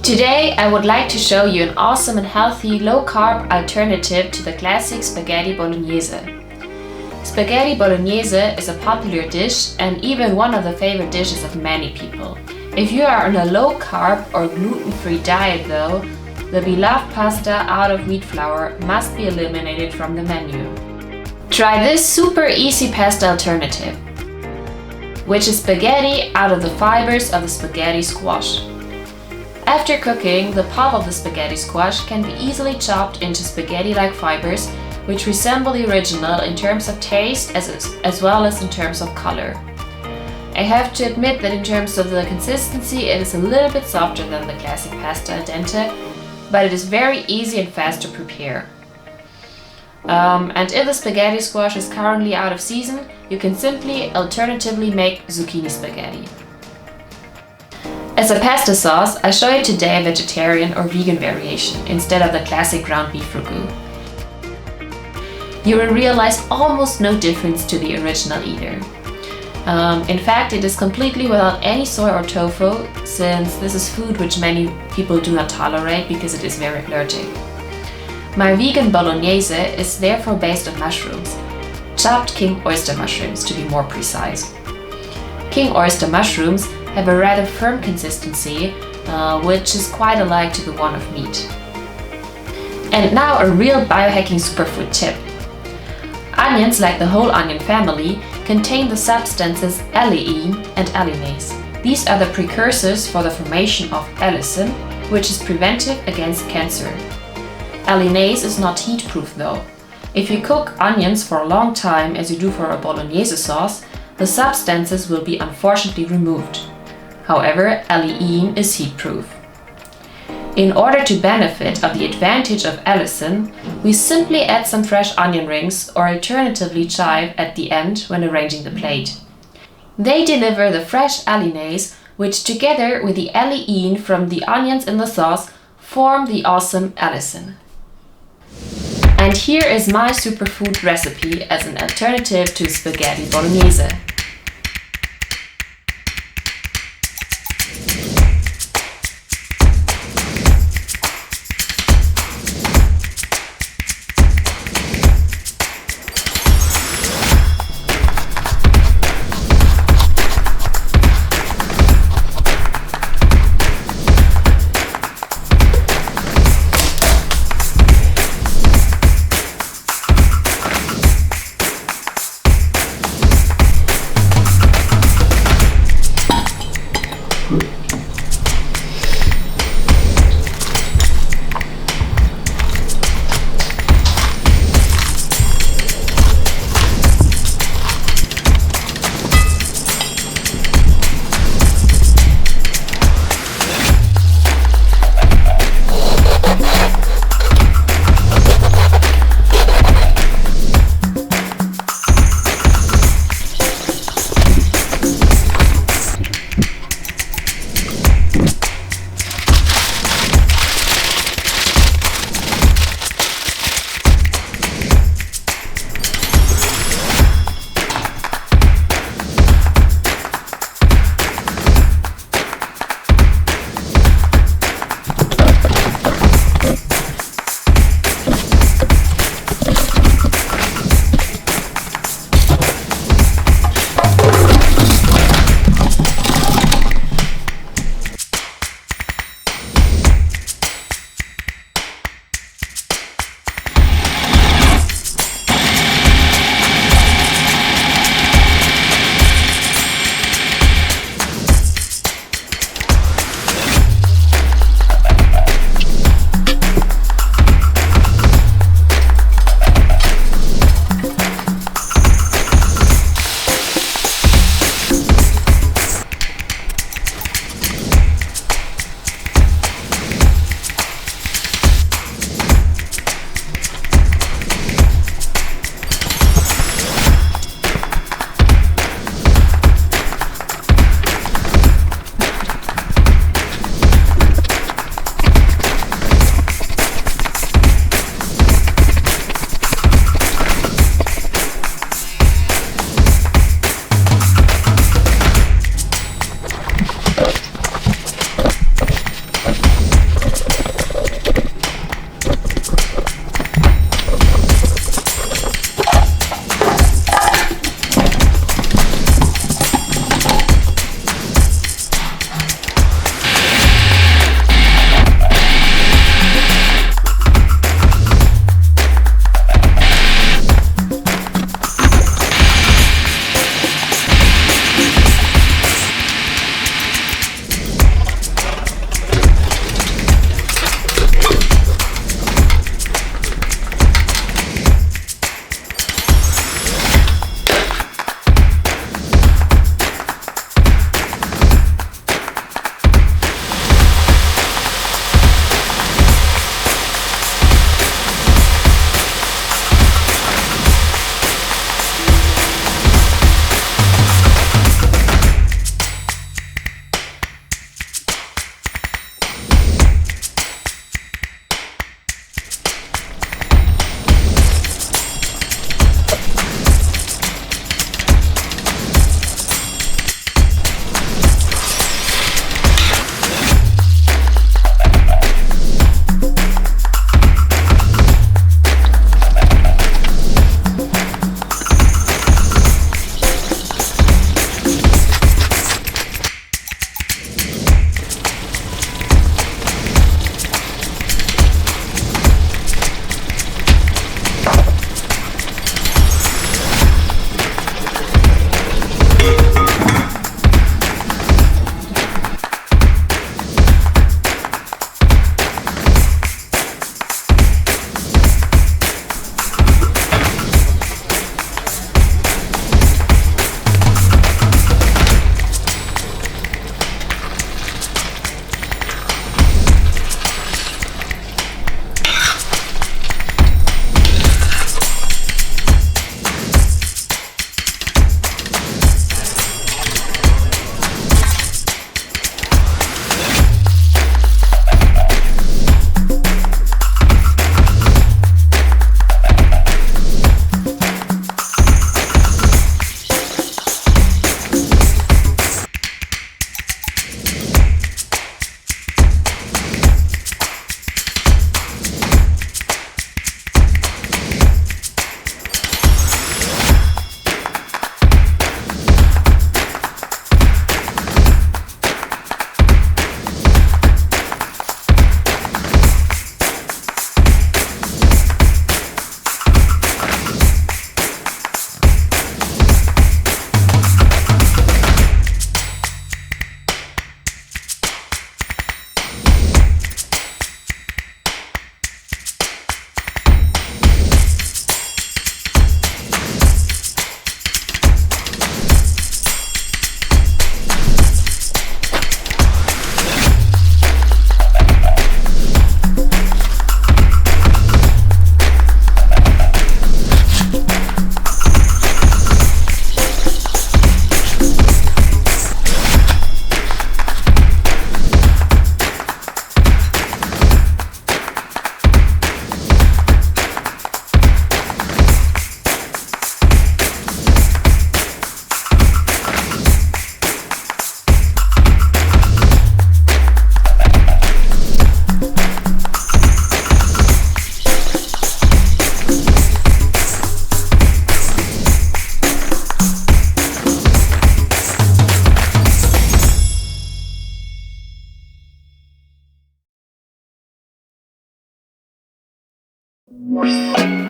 Today I would like to show you an awesome and healthy low-carb alternative to the classic spaghetti bolognese. Spaghetti bolognese is a popular dish and even one of the favorite dishes of many people. If you are on a low-carb or gluten-free diet though, the beloved pasta out of wheat flour must be eliminated from the menu. Try this super easy pasta alternative, which is spaghetti out of the fibers of the spaghetti squash. After cooking, the pulp of the spaghetti squash can be easily chopped into spaghetti-like fibers, which resemble the original in terms of taste as well as in terms of color. I have to admit that in terms of the consistency, it is a little bit softer than the classic pasta al dente, but it is very easy and fast to prepare. And if the spaghetti squash is currently out of season, you can simply alternatively make zucchini spaghetti. As a pasta sauce, I show you today a vegetarian or vegan variation instead of the classic ground beef ragu. You will realize almost no difference to the original either. In fact, it is completely without any soy or tofu, since this is food which many people do not tolerate because it is very allergic. My vegan bolognese is therefore based on mushrooms, chopped king oyster mushrooms to be more precise. King oyster mushrooms have a rather firm consistency, which is quite alike to the one of meat. And now a real biohacking superfood tip. Onions, like the whole onion family, contain the substances allicin and allinase. These are the precursors for the formation of allicin, which is preventive against cancer. Allinase is not heat-proof though. If you cook onions for a long time, as you do for a bolognese sauce, the substances will be unfortunately removed. However, allicin is heat-proof. In order to benefit of the advantage of allicin, we simply add some fresh onion rings or alternatively chive at the end when arranging the plate. They deliver the fresh allinase, which together with the allicin from the onions in the sauce form the awesome allicin. And here is my superfood recipe as an alternative to spaghetti bolognese. you.